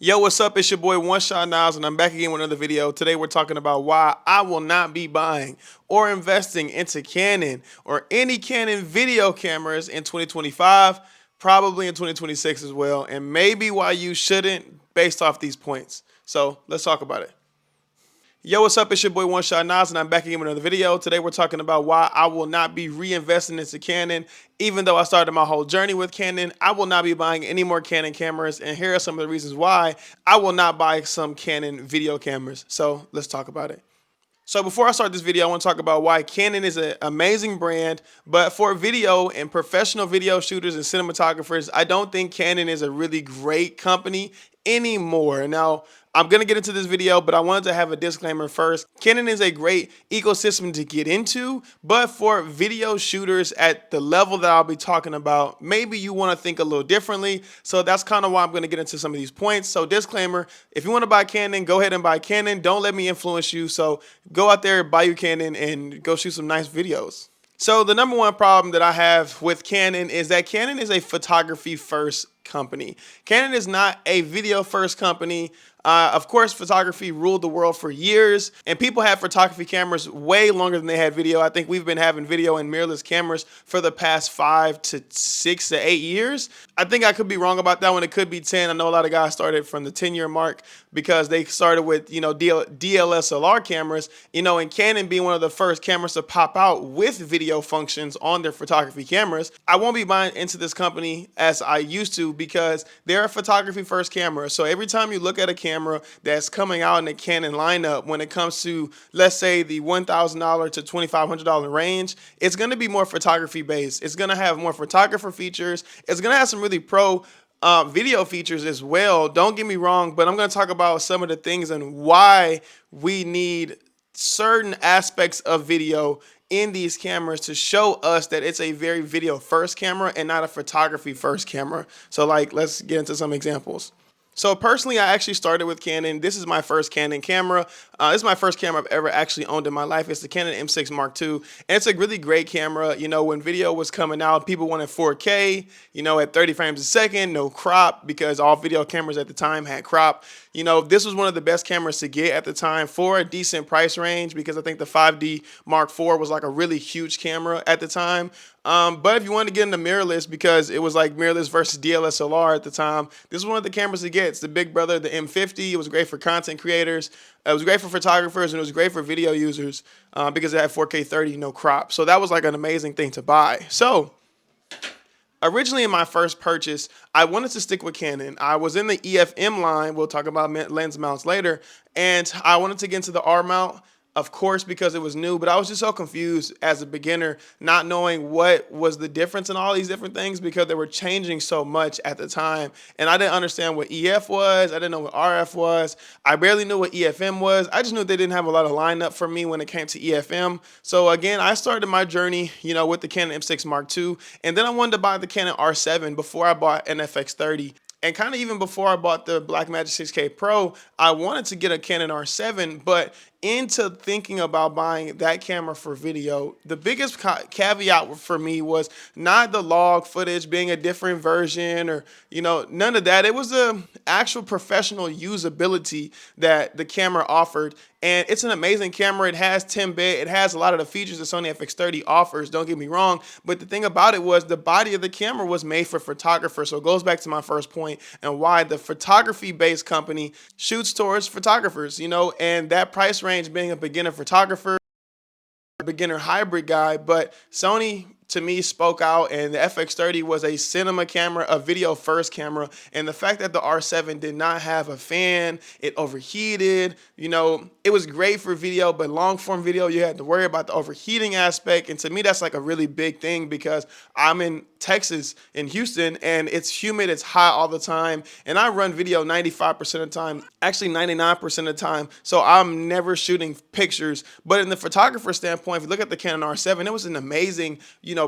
Yo, what's up? It's your boy One Shot Niles, and I'm back again with another video. Today we're talking about why I will not be buying or investing into Canon or any Canon video cameras in 2025, probably in 2026 as well, and maybe why you shouldn't based off these points. So let's talk about it. Yo, what's up? It's your boy One Shot Niles, and I'm back again with another video. Today we're talking about why I will not be reinvesting into Canon. Even though I started my whole journey with Canon, I will not be buying any more Canon cameras, and here are some of the reasons why I will not buy some Canon video cameras. So let's talk about it. So before I start this video, I want to talk about why Canon is an amazing brand, but for video and professional video shooters and cinematographers, I don't think Canon is a really great company anymore. Now, I'm going to get into this video, but I wanted to have a disclaimer first. Canon is a great ecosystem to get into, but for video shooters at the level that I'll be talking about, maybe you want to think a little differently. So that's kind of why I'm going to get into some of these points. So disclaimer, if you want to buy Canon, go ahead and buy Canon. Don't let me influence you. So go out there, buy your Canon, and go shoot some nice videos. So the number one problem that I have with Canon is that Canon is a photography first company. Canon is not a video first company. Of course, photography ruled the world for years, and people had photography cameras way longer than they had video. I think we've been having video and mirrorless cameras for the past 5 to 6 to 8 years. I think I could be wrong about that one. It could be 10. I know a lot of guys started from the 10-year mark because they started with, DSLR cameras, and Canon being one of the first cameras to pop out with video functions on their photography cameras. I won't be buying into this company as I used to because they're a photography first camera. So every time you look at a camera that's coming out in the Canon lineup, when it comes to, let's say, the $1,000 to $2,500 range, it's going to be more photography based. It's going to have more photographer features. It's going to have some really pro video features as well. Don't get me wrong, but I'm going to talk about some of the things and why we need certain aspects of video in these cameras to show us that it's a very video first camera and not a photography first camera. So let's get into some examples. So personally, I actually started with Canon. This is my first Canon camera. This is my first camera I've ever actually owned in my life. It's the Canon M6 Mark II, and it's a really great camera. When video was coming out, people wanted 4K, at 30 frames a second, no crop, because all video cameras at the time had crop. This was one of the best cameras to get at the time for a decent price range, because I think the 5D Mark IV was like a really huge camera at the time. But if you wanted to get into mirrorless, because it was like mirrorless versus DSLR at the time, this was one of the cameras to get. It's the big brother, the M50. It was great for content creators. It was great for photographers, and it was great for video users because it had 4K 30, no crop. So that was like an amazing thing to buy. So originally in my first purchase, I wanted to stick with Canon. I was in the EFM line. We'll talk about lens mounts later. And I wanted to get into the R mount, of course, because it was new, but I was just so confused as a beginner, not knowing what was the difference in all these different things because they were changing so much at the time. And I didn't understand what EF was. I didn't know what RF was. I barely knew what EFM was. I just knew they didn't have a lot of lineup for me when it came to EFM. So again, I started my journey, with the Canon M6 Mark II, and then I wanted to buy the Canon R7 before I bought an FX30. And kind of even before I bought the Blackmagic 6K Pro, I wanted to get a Canon R7, but into thinking about buying that camera for video, the biggest caveat for me was not the log footage being a different version or, none of that. It was the actual professional usability that the camera offered. And it's an amazing camera. It has 10-bit. It has a lot of the features the Sony Fx30 offers, don't get me wrong. But the thing about it was the body of the camera was made for photographers. So it goes back to my first point and why the photography-based company shoots towards photographers, and that price range being a beginner photographer, a beginner hybrid guy. But Sony, to me, spoke out, and the FX30 was a cinema camera, a video first camera. And the fact that the R7 did not have a fan, it overheated, it was great for video, but long form video, you had to worry about the overheating aspect. And to me, that's like a really big thing because I'm in Texas, in Houston, and it's humid, it's hot all the time. And I run video 95% of the time, actually 99% of the time. So I'm never shooting pictures. But in the photographer standpoint, if you look at the Canon R7, it was an amazing,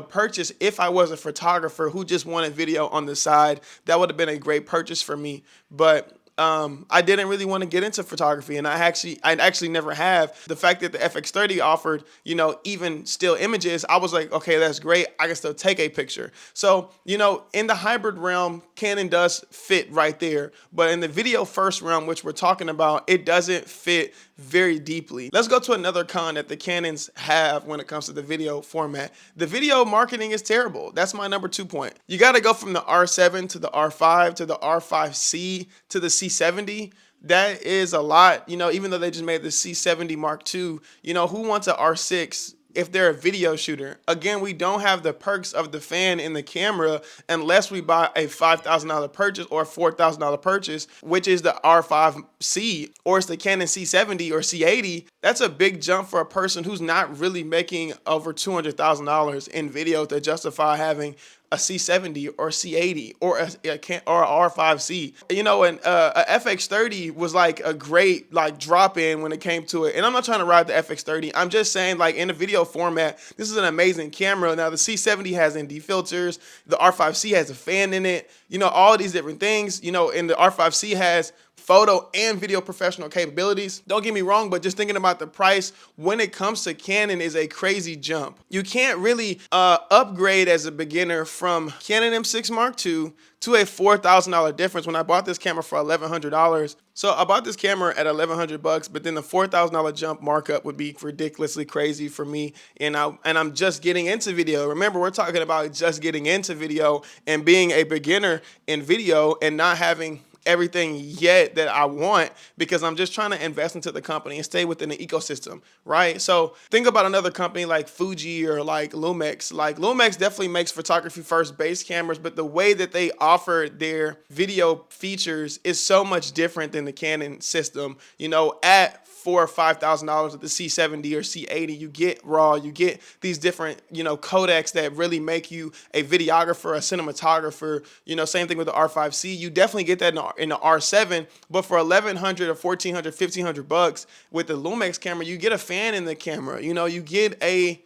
purchase. If I was a photographer who just wanted video on the side, that would have been a great purchase for me. But I didn't really want to get into photography, and I actually never have. The fact that the FX30 offered, you know, even still images, I was like, okay, that's great. I can still take a picture. So, you know, in the hybrid realm, Canon does fit right there. But in the video first realm, which we're talking about, it doesn't fit very deeply. Let's go to another con that the Canons have when it comes to the video format. The video marketing is terrible. That's my number 2 point. You got to go from the R7 to the R5 to the R5C to the C70. That is a lot, you know, even though they just made the C70 Mark II, you know, who wants an R6 if they're a video shooter? Again, we don't have the perks of the fan in the camera unless we buy a $5,000 purchase or a $4,000 purchase, which is the R5C, or it's the Canon C70 or C80. That's a big jump for a person who's not really making over $200,000 in video to justify having a C70 or C80 or a R5C. You know, and a FX30 was like a great like drop in when it came to it. And I'm not trying to ride the FX30. I'm just saying, like, in the video format, this is an amazing camera. Now the C70 has ND filters, the R5C has a fan in it, you know, all these different things, you know, and the R5C has photo and video professional capabilities. Don't get me wrong, but just thinking about the price when it comes to Canon is a crazy jump. You can't really upgrade as a beginner from Canon M6 Mark II to a $4,000 difference. When I bought this camera for $1,100, so I bought this camera at $1,100, but then the $4,000 jump markup would be ridiculously crazy for me. And I'm just getting into video. Remember, we're talking about just getting into video and being a beginner in video and not having everything yet that I want, because I'm just trying to invest into the company and stay within the ecosystem, right? So think about another company like Fuji or like Lumix. Like Lumix definitely makes photography first base cameras, but the way that they offer their video features is so much different than the Canon system. You know, at $4,000 or $5,000 with the C70 or C80, you get RAW, you get these different, you know, codecs that really make you a videographer, a cinematographer. You know, same thing with the R5C. You definitely get that in the R7, but for $1,100 or $1,400, $1,500 with the Lumix camera, you get a fan in the camera. You know, you get a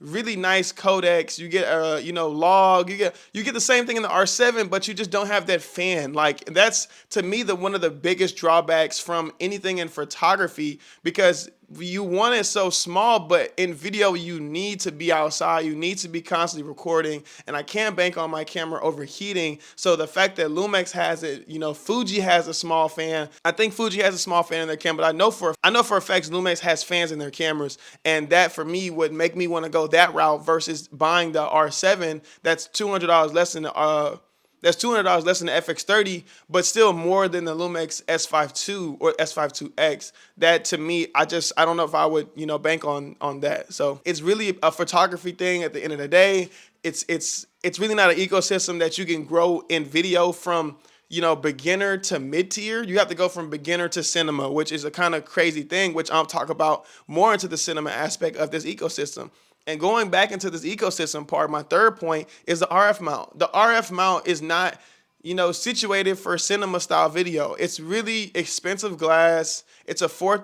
really nice codecs, you get a, you know, log, you get the same thing in the R7, but you just don't have that fan. Like, that's to me one of the biggest drawbacks from anything in photography, because you want it so small, but in video you need to be outside, you need to be constantly recording, and I can't bank on my camera overheating. So the fact that Lumix has it, you know, Fuji has a small fan. I think Fuji has a small fan in their camera, but I know for a fact Lumix has fans in their cameras, and that for me would make me want to go that route versus buying the R7 that's $200 less than the That's $200 less than the FX30, but still more than the Lumix S5 II or S5 IIX. That to me, I don't know if I would, you know, bank on that. So it's really a photography thing at the end of the day. It's really not an ecosystem that you can grow in video from, you know, beginner to mid-tier. You have to go from beginner to cinema, which is a kind of crazy thing, which I'll talk about more into the cinema aspect of this ecosystem. And going back into this ecosystem part, my third point is the RF mount. The RF mount is not, you know, situated for cinema style video. It's really expensive glass. It's a $4,000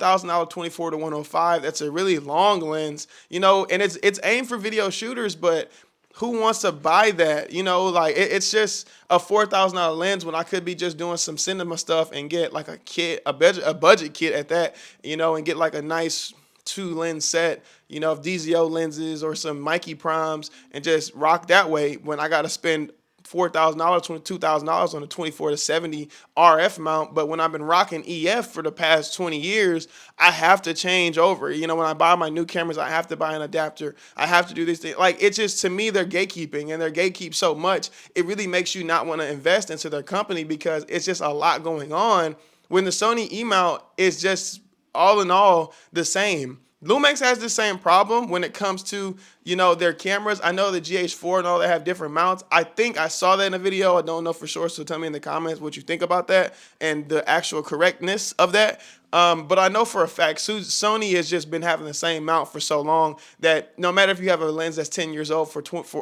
24-105. That's a really long lens, you know, and it's aimed for video shooters, but who wants to buy that? You know, like it's just a $4,000 lens when I could be just doing some cinema stuff and get like a kit, a budget kit at that, you know, and get like a nice 2-lens set, you know, of DZO lenses or some Mikey primes and just rock that way, when I got to spend $4,000, $22,000 on a 24-70 RF mount. But when I've been rocking EF for the past 20 years, I have to change over. You know, when I buy my new cameras, I have to buy an adapter. I have to do these things. Like, it's just, to me, they're gatekeeping, and they're gatekeep so much, it really makes you not want to invest into their company, because it's just a lot going on when the Sony E-mount is just all in all the same. Lumix has the same problem when it comes to, you know, their cameras. I know the GH4 and all that have different mounts. I think I saw that in a video. I don't know for sure, so tell me in the comments what you think about that and the actual correctness of that. But I know for a fact Sony has just been having the same mount for so long that no matter if you have a lens that's 10 years old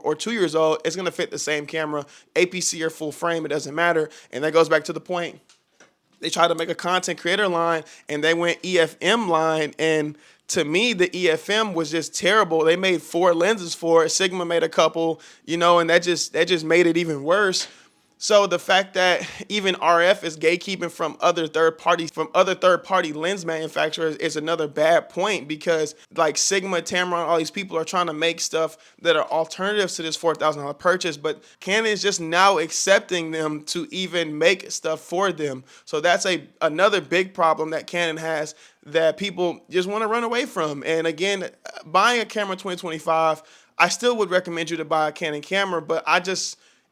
or 2 years old, it's going to fit the same camera, APC or full frame, it doesn't matter. And that goes back to the point. They tried to make a content creator line and they went EFM line, and to me, the EFM was just terrible. They made 4 lenses for it. Sigma made a couple, you know, and that just made it even worse. So the fact that even RF is gatekeeping from other third party lens manufacturers is another bad point, because like Sigma, Tamron, all these people are trying to make stuff that are alternatives to this $4,000 purchase, but Canon is just now accepting them to even make stuff for them. So that's another big problem that Canon has, that people just want to run away from. And again, buying a camera in 2025, I still would recommend you to buy a Canon camera, but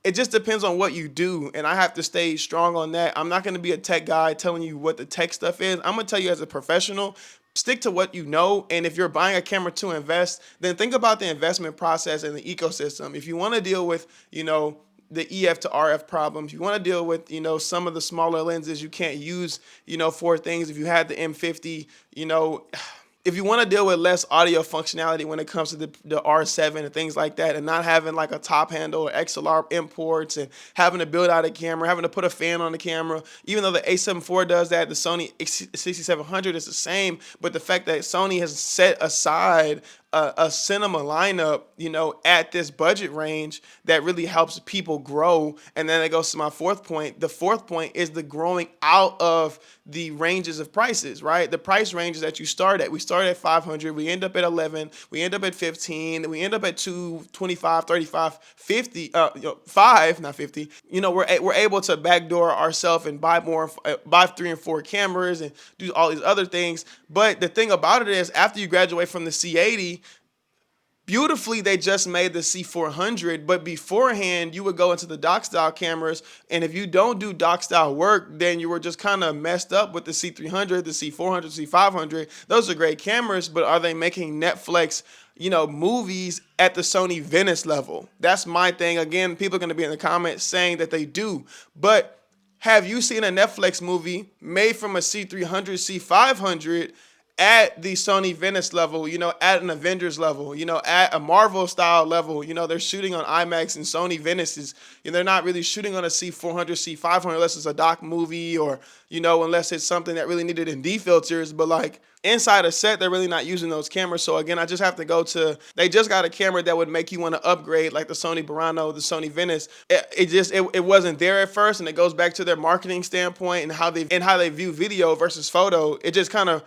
it just depends on what you do, and I have to stay strong on that. I'm not going to be a tech guy telling you what the tech stuff is. I'm going to tell you as a professional, stick to what you know, and if you're buying a camera to invest, then think about the investment process and the ecosystem. If you want to deal with, the EF to RF problems, you want to deal with, some of the smaller lenses you can't use, for things. If you had the M50, if you want to deal with less audio functionality when it comes to the R7 and things like that, and not having like a top handle or XLR imports and having to build out a camera, having to put a fan on the camera, even though the A7 IV does that, the Sony 6700 is the same, but the fact that Sony has set aside a cinema lineup, at this budget range that really helps people grow. And then it goes to my fourth point. The fourth point is the growing out of the ranges of prices, right? The price ranges that you start at. We start at 500, we end up at 11, we end up at 15, we end up at 2, 25, 35, 50, 5, not 50. We're able to backdoor ourselves and buy 3 and 4 cameras and do all these other things. But the thing about it is, after you graduate from the C80, beautifully, they just made the C400, but beforehand, you would go into the dock style cameras, and if you don't do dock style work, then you were just kind of messed up with the C300, the C400, C500. Those are great cameras, but are they making Netflix, movies at the Sony Venice level? That's my thing. Again, people are going to be in the comments saying that they do, but have you seen a Netflix movie made from a C300, C500 at the Sony Venice level, at an Avengers level, at a Marvel style level? They're shooting on IMAX, and Sony Venice is, they're not really shooting on a C400, C500 unless it's a doc movie, or, unless it's something that really needed ND filters. But like inside a set, they're really not using those cameras. So again, I just have to go to, they just got a camera that would make you want to upgrade, like the Sony Burano, the Sony Venice. It wasn't there at first, and it goes back to their marketing standpoint and how they view video versus photo. It just kind of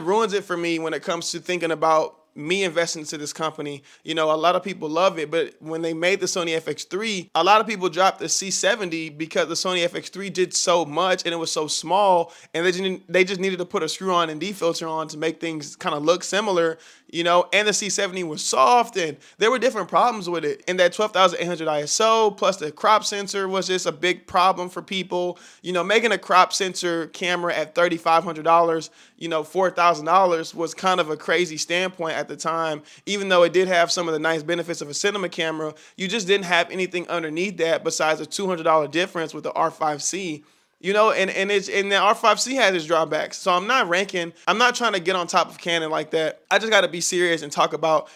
ruins it for me when it comes to thinking about me investing into this company. A lot of people love it, but when they made the Sony FX3, a lot of people dropped the C70 because the Sony FX3 did so much and it was so small, and they just needed to put a screw-on and D-filter on to make things kind of look similar, and the C70 was soft, and there were different problems with it. And that 12,800 ISO plus the crop sensor was just a big problem for people. Making a crop sensor camera at $3,500, $4,000 was kind of a crazy standpoint at the time. Even though it did have some of the nice benefits of a cinema camera, you just didn't have anything underneath that besides a $200 difference with the R5C. And the R5C has its drawbacks. So I'm not trying to get on top of Canon like that. I just got to be serious and talk about,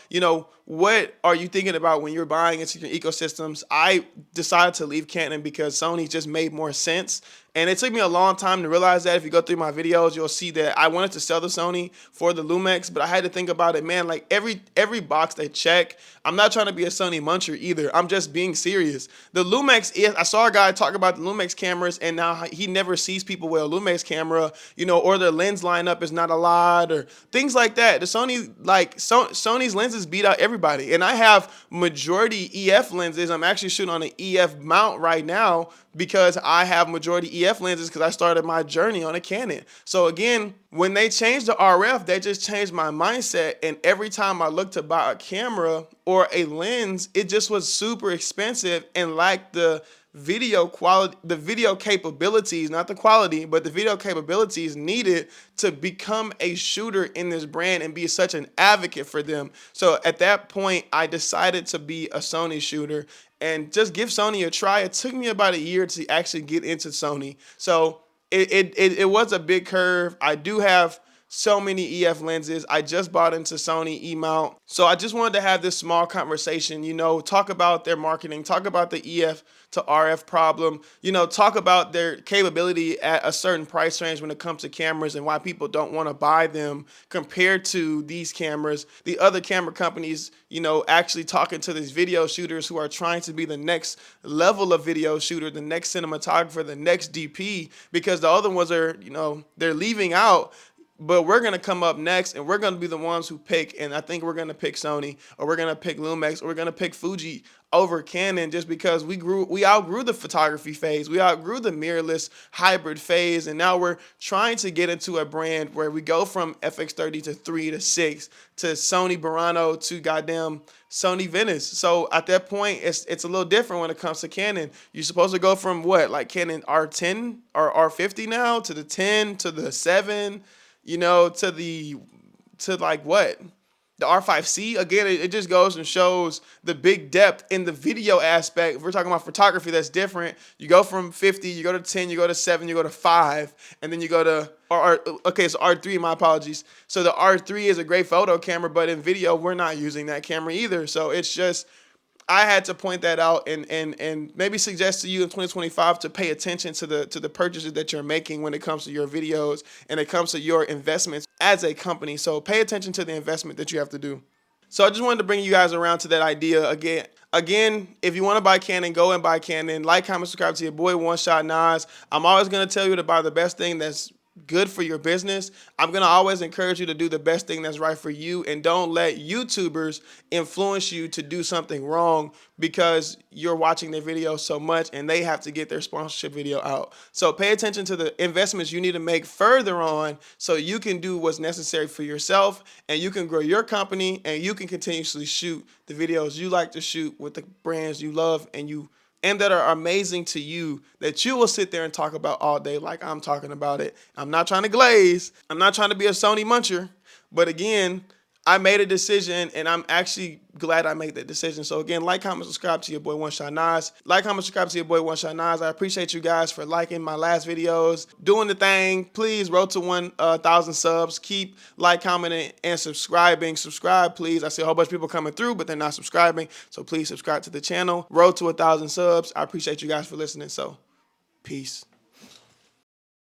what are you thinking about when you're buying into your ecosystems? I decided to leave Canon because Sony just made more sense. And it took me a long time to realize that. If you go through my videos, you'll see that I wanted to sell the Sony for the Lumix, but I had to think about it, man, like every box they check. I'm not trying to be a Sony muncher either. I'm just being serious. The Lumix, I saw a guy talk about the Lumix cameras, and now he never sees people with a Lumix camera, or their lens lineup is not a lot, or things like that. The Sony's lenses beat out everybody. And I have majority EF lenses. I'm actually shooting on an EF mount right now because I have majority EF lenses because I started my journey on a Canon. So again, when they changed the RF, they just changed my mindset. And every time I looked to buy a camera or a lens, it just was super expensive and lacked the video quality, the video capabilities, not the quality, but the video capabilities needed to become a shooter in this brand and be such an advocate for them. So at that point, I decided to be a Sony shooter and just give Sony a try. It took me about a year to actually get into Sony. So it was a big curve. I do have so many EF lenses. I just bought into Sony E-mount. So I just wanted to have this small conversation, talk about their marketing, talk about the EF to RF problem, talk about their capability at a certain price range when it comes to cameras and why people don't want to buy them compared to these cameras. The other camera companies, actually talking to these video shooters who are trying to be the next level of video shooter, the next cinematographer, the next DP, because the other ones are, they're leaving out. But we're going to come up next, and we're going to be the ones who pick, and I think we're going to pick Sony, or we're going to pick Lumix, or we're going to pick Fuji over Canon, just because we outgrew the photography phase. We outgrew the mirrorless hybrid phase, and now we're trying to get into a brand where we go from FX30 to 3 to 6 to Sony Burano to goddamn Sony Venice. So at that point, it's a little different when it comes to Canon. You're supposed to go from what, like Canon R10 or R50 now to the 10 to the 7, to like what? The R5C. Again, it just goes and shows the big depth in the video aspect. If we're talking about photography, that's different. You go from 50, you go to 10, you go to 7, you go to 5, and then you go to, so R3, my apologies. So the R3 is a great photo camera, but in video, we're not using that camera either. So it's just, I had to point that out and maybe suggest to you in 2025 to pay attention to the purchases that you're making when it comes to your videos and it comes to your investments as a company. So pay attention to the investment that you have to do. So I just wanted to bring you guys around to that idea again. Again, if you want to buy Canon, go and buy Canon. Like, comment, subscribe to your boy One Shot Nas. I'm always going to tell you to buy the best thing that's good for your business. I'm going to always encourage you to do the best thing that's right for you, and don't let YouTubers influence you to do something wrong because you're watching their videos so much and they have to get their sponsorship video out. So pay attention to the investments you need to make further on so you can do what's necessary for yourself and you can grow your company and you can continuously shoot the videos you like to shoot with the brands you love and that are amazing to you, that you will sit there and talk about all day like I'm talking about it. I'm not trying to glaze. I'm not trying to be a Sony muncher. But again, I made a decision, and I'm actually glad I made that decision. So again, like, comment, subscribe to your boy One Shot Nas. Like, comment, subscribe to your boy One Shot Nas. I appreciate you guys for liking my last videos, doing the thing. Please, road to 1,000 subs. Keep like, commenting, and subscribing. Subscribe, please. I see a whole bunch of people coming through, but they're not subscribing. So please subscribe to the channel. Road to 1,000 subs. I appreciate you guys for listening. So peace.